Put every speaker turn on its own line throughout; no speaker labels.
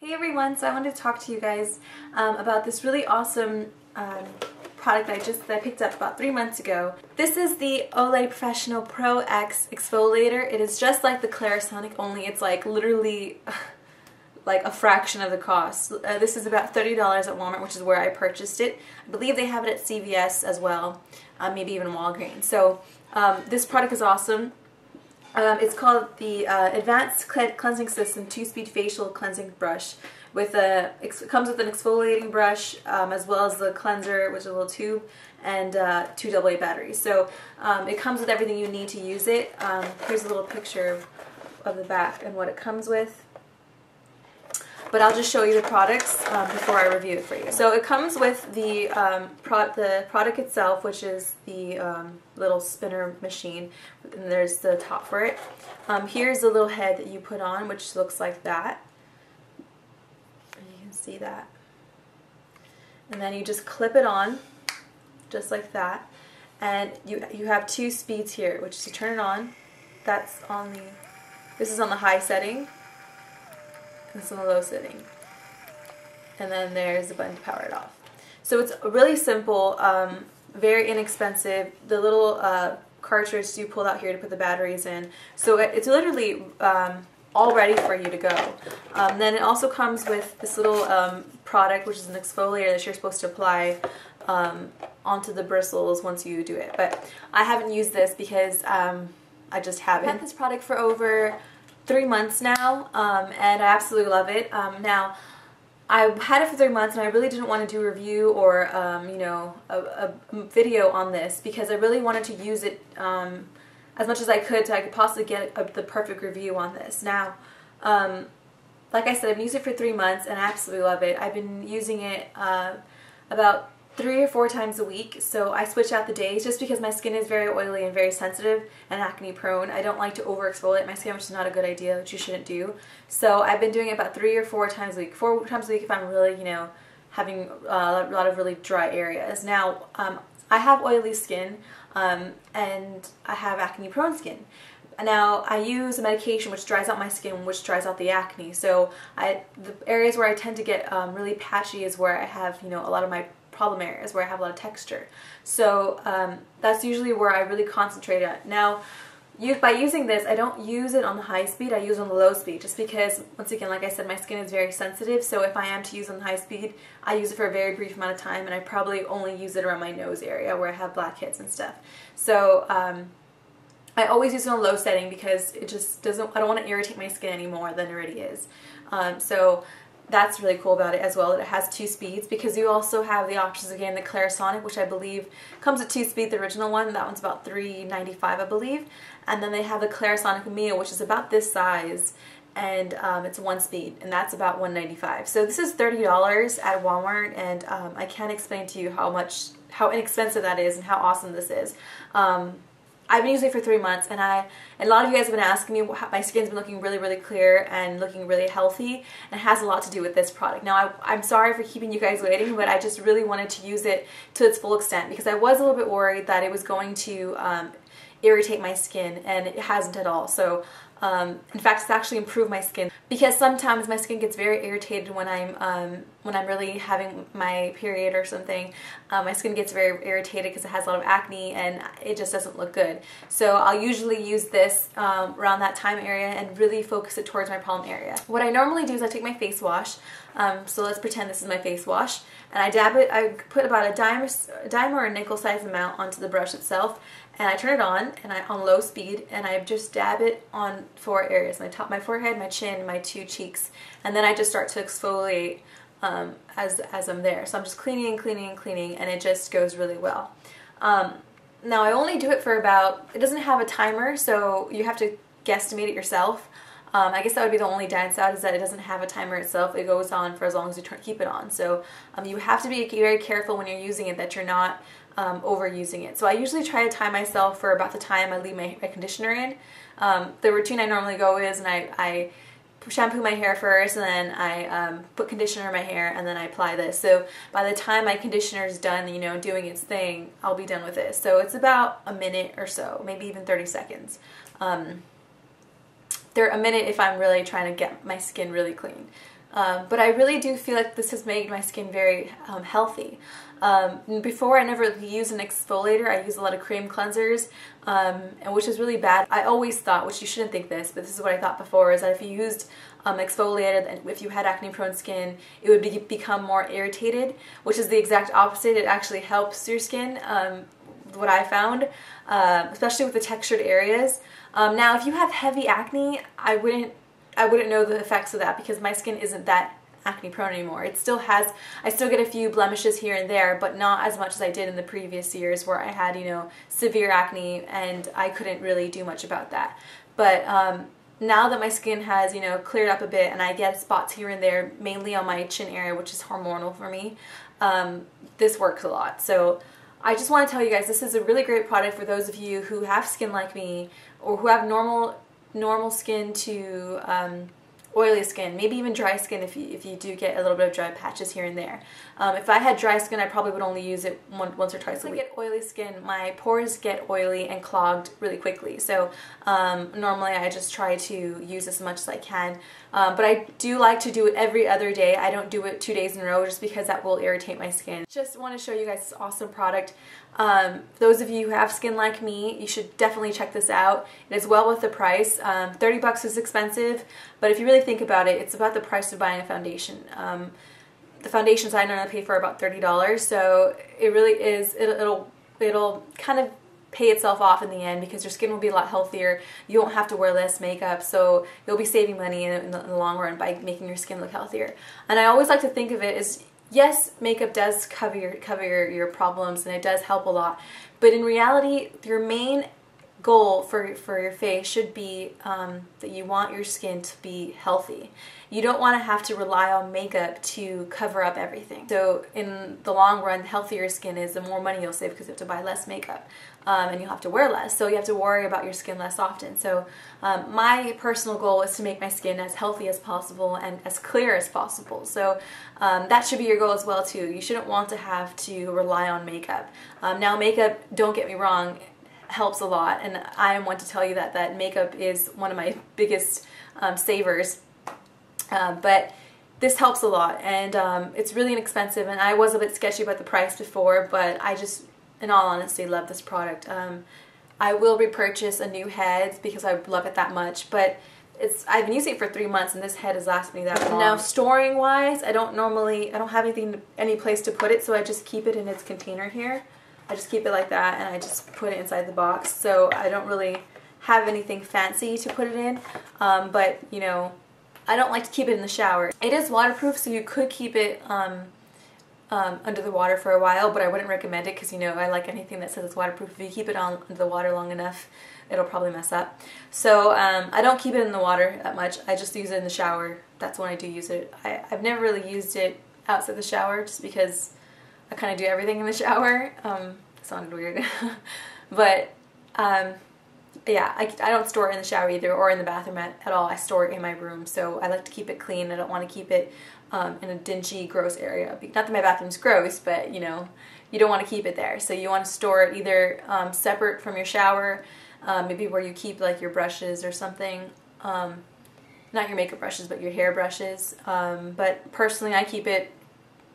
Hey everyone, so I wanted to talk to you guys about this really awesome product that I picked up about 3 months ago. This is the Olay Professional Pro X Exfoliator. It is just like the Clarisonic, only it's like literally like a fraction of the cost. This is about $30 at Walmart, which is where I purchased it. I believe they have it at CVS as well, maybe even Walgreens. So this product is awesome. It's called the Advanced Cleansing System 2-Speed Facial Cleansing Brush. It comes with an exfoliating brush as well as the cleanser, which is a little tube, and 2 AA batteries. So it comes with everything you need to use it. Here's a little picture of the back and what it comes with. But I'll just show you the products before I review it for you. So it comes with the product itself, which is the little spinner machine, and there's the top for it. Here's the little head that you put on, which looks like that. And you can see that. And then you just clip it on, just like that. And you have 2 speeds here, which is you turn it on. That's on the. This is on the high setting. It's on the low setting, and then there's the button to power it off. So it's really simple, very inexpensive. The little cartridge you pull out here to put the batteries in, so it's literally all ready for you to go. Then it also comes with this little product, which is an exfoliator that you're supposed to apply onto the bristles once you do it. But I haven't used this because I just haven't. I've had this product for over 3 months now, and I absolutely love it. Now, I had it for 3 months, and I really didn't want to do a review or, you know, a video on this because I really wanted to use it as much as I could so I could possibly get the perfect review on this. Now, like I said, I've used it for 3 months, and I absolutely love it. I've been using it about 3 or 4 times a week, so I switch out the days just because my skin is very oily and very sensitive and acne prone. I don't like to over exfoliate my skin, which is not a good idea, which you shouldn't do. So I've been doing it about 3 or 4 times a week. 4 times a week if I'm really, you know, having a lot of really dry areas. Now, I have oily skin and I have acne prone skin. Now, I use a medication which dries out my skin, which dries out the acne. So the areas where I tend to get really patchy is where I have, you know, a lot of my problem areas where I have a lot of texture. So that's usually where I really concentrate on. Now, by using this, I don't use it on the high speed, I use it on the low speed, just because, once again, like I said, my skin is very sensitive, so if I am to use on the high speed, I use it for a very brief amount of time, and I probably only use it around my nose area where I have blackheads and stuff. So I always use it on low setting because it just doesn't, I don't want to irritate my skin any more than it already is. So that's really cool about it as well, that it has 2 speeds, because you also have the options again, the Clarisonic, which I believe comes with 2 speed, the original one, that one's about $3.95 I believe, and then they have the Clarisonic Mio, which is about this size, and it's 1 speed, and that's about $1.95. So this is $30 at Walmart, and I can't explain to you how inexpensive that is and how awesome this is. I've been using it for 3 months, and a lot of you guys have been asking me, my skin's been looking really, really clear and looking really healthy, and it has a lot to do with this product. Now, I'm sorry for keeping you guys waiting, but I just really wanted to use it to its full extent because I was a little bit worried that it was going to irritate my skin, and it hasn't at all. So in fact, it's actually improved my skin, because sometimes my skin gets very irritated when I'm really having my period or something. My skin gets very irritated because it has a lot of acne and it just doesn't look good. So I'll usually use this around that time area and really focus it towards my problem area. What I normally do is I take my face wash. So let's pretend this is my face wash, and I dab it. I put about a dime or a nickel size amount onto the brush itself, and I turn it on, and on low speed, and I just dab it on 4 areas: my forehead, my chin, my 2 cheeks, and then I just start to exfoliate as I'm there. So I'm just cleaning and cleaning and cleaning, and it just goes really well. Now, I only do it for about, it doesn't have a timer, so you have to guesstimate it yourself. I guess that would be the only downside, is that it doesn't have a timer itself. It goes on for as long as you keep it on. So you have to be very careful when you're using it that you're not overusing it. So I usually try to time myself for about the time I leave my conditioner in. The routine I normally go is, and I shampoo my hair first, and then I put conditioner in my hair, and then I apply this. So by the time my conditioner is done, you know, doing its thing, I'll be done with this. So it's about a minute or so, maybe even 30 seconds. They're a minute if I'm really trying to get my skin really clean. But I really do feel like this has made my skin very healthy. Before, I never used an exfoliator. I use a lot of cream cleansers, and which is really bad. I always thought, which you shouldn't think this, but this is what I thought before, is that if you used exfoliated and if you had acne prone skin, it would become more irritated, which is the exact opposite. It actually helps your skin, what I found, especially with the textured areas. Now, if you have heavy acne, I wouldn't know the effects of that because my skin isn't that acne prone anymore. It still has, I still get a few blemishes here and there, but not as much as I did in the previous years where I had, you know, severe acne and I couldn't really do much about that. But now that my skin has, you know, cleared up a bit and I get spots here and there, mainly on my chin area, which is hormonal for me, this works a lot. So I just want to tell you guys, this is a really great product for those of you who have skin like me or who have normal skin to oily skin, maybe even dry skin if you do get a little bit of dry patches here and there. If I had dry skin, I probably would only use it once or twice a week. If I get oily skin, my pores get oily and clogged really quickly. So normally I just try to use as much as I can. But I do like to do it every other day. I don't do it 2 days in a row just because that will irritate my skin. Just want to show you guys this awesome product. Those of you who have skin like me, you should definitely check this out. It is well worth the price. 30 bucks is expensive, but if you really think about it, it's about the price of buying a foundation. The foundations I normally pay for are about $30, so it really is, it'll kind of pay itself off in the end because your skin will be a lot healthier. You won't have to wear less makeup, so you'll be saving money in the long run by making your skin look healthier. And I always like to think of it as, yes, makeup does cover your problems and it does help a lot, but in reality, your main goal for your face should be that you want your skin to be healthy. You don't want to have to rely on makeup to cover up everything. So in the long run, the healthier your skin is, the more money you'll save because you have to buy less makeup and you'll have to wear less. So you have to worry about your skin less often. So my personal goal is to make my skin as healthy as possible and as clear as possible. So that should be your goal as well too. You shouldn't want to have to rely on makeup. Now makeup, don't get me wrong, helps a lot, and I am one to tell you that makeup is one of my biggest savers, but this helps a lot, and it's really inexpensive, and I was a bit sketchy about the price before, but I just, in all honesty, love this product. I will repurchase a new head because I love it that much, but I've been using it for 3 months and this head has lasted me that long. Now storing wise, I don't have any place to put it, so I just keep it in its container here. I just keep it like that and I just put it inside the box, so I don't really have anything fancy to put it in, but you know, I don't like to keep it in the shower. It is waterproof, so you could keep it under the water for a while, but I wouldn't recommend it because, you know, I like anything that says it's waterproof. If you keep it under the water long enough, it'll probably mess up. So I don't keep it in the water that much. I just use it in the shower. That's when I do use it. I've never really used it outside the shower just because I kind of do everything in the shower. Sounded weird. But yeah, I don't store it in the shower either or in the bathroom at all. I store it in my room, so I like to keep it clean. I don't want to keep it in a dingy, gross area. Not that my bathroom's gross, but you know, you don't want to keep it there. So you want to store it either separate from your shower, maybe where you keep like your brushes or something. Not your makeup brushes, but your hair brushes. But personally, I keep it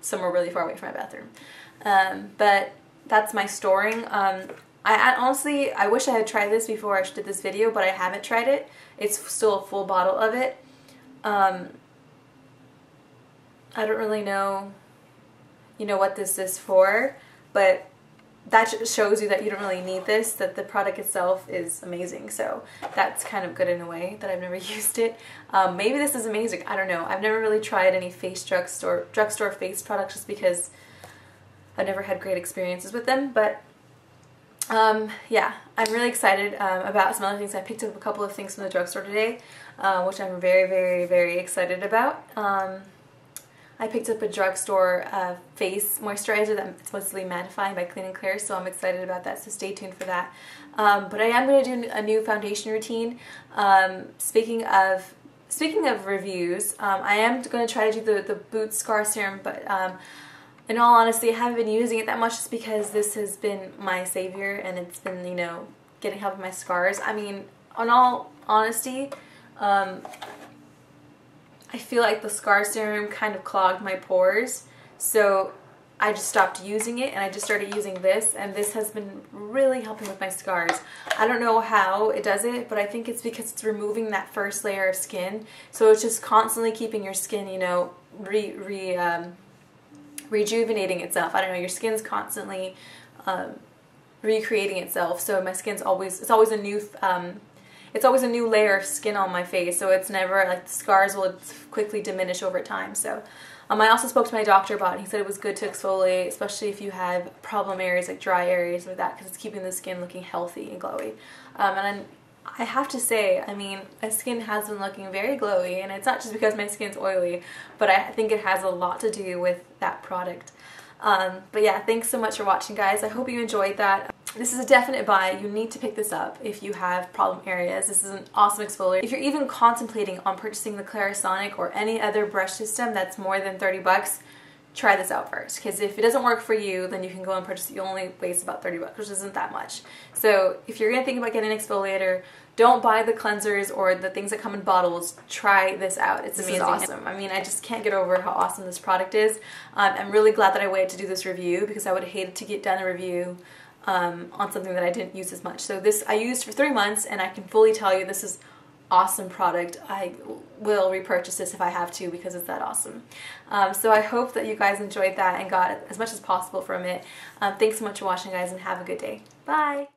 somewhere really far away from my bathroom. But that's my storing. I honestly, I wish I had tried this before I did this video, but I haven't tried it. It's still a full bottle of it. I don't really know, you know, what this is for, but that shows you that you don't really need this, that the product itself is amazing. So that's kind of good in a way that I've never used it. Maybe this is amazing. I don't know. I've never really tried any drugstore face products just because I've never had great experiences with them, but yeah, I'm really excited about some other things. I picked up a couple of things from the drugstore today, which I'm very, very, very excited about. I picked up a drugstore face moisturizer that's mostly mattifying by Clean and Clear, so I'm excited about that, so stay tuned for that. But I am going to do a new foundation routine. Speaking of reviews, I am going to try to do the Boots Scar Serum, but in all honesty, I haven't been using it that much just because this has been my savior and it's been, you know, getting help with my scars. I mean, in all honesty, I I feel like the scar serum kind of clogged my pores, so I just stopped using it and I just started using this, and this has been really helping with my scars. I don't know how it does it, but I think it's because it's removing that first layer of skin, so it's just constantly keeping your skin, you know, rejuvenating itself. I don't know, your skin's constantly recreating itself, so my skin's always, it's always a new layer of skin on my face, so it's never like the scars will quickly diminish over time. So I also spoke to my doctor about it. He said it was good to exfoliate, especially if you have problem areas like dry areas like that, because it's keeping the skin looking healthy and glowy. And I have to say, I mean, my skin has been looking very glowy, and it's not just because my skin's oily, but I think it has a lot to do with that product. But yeah, thanks so much for watching, guys. I hope you enjoyed that. This is a definite buy. You need to pick this up if you have problem areas. This is an awesome exfoliator. If you're even contemplating on purchasing the Clarisonic or any other brush system that's more than 30 bucks, try this out first, because if it doesn't work for you, then you can go and purchase it. You only waste about 30 bucks, which isn't that much. So if you're gonna think about getting an exfoliator, don't buy the cleansers or the things that come in bottles. Try this out. It's amazing. Awesome. I mean, I just can't get over how awesome this product is. I'm really glad that I waited to do this review, because I would have hated to get done a review on something that I didn't use as much. So this I used for 3 months, and I can fully tell you this is awesome product. I will repurchase this if I have to, because it's that awesome. So I hope that you guys enjoyed that and got as much as possible from it. Thanks so much for watching, guys, and have a good day. Bye!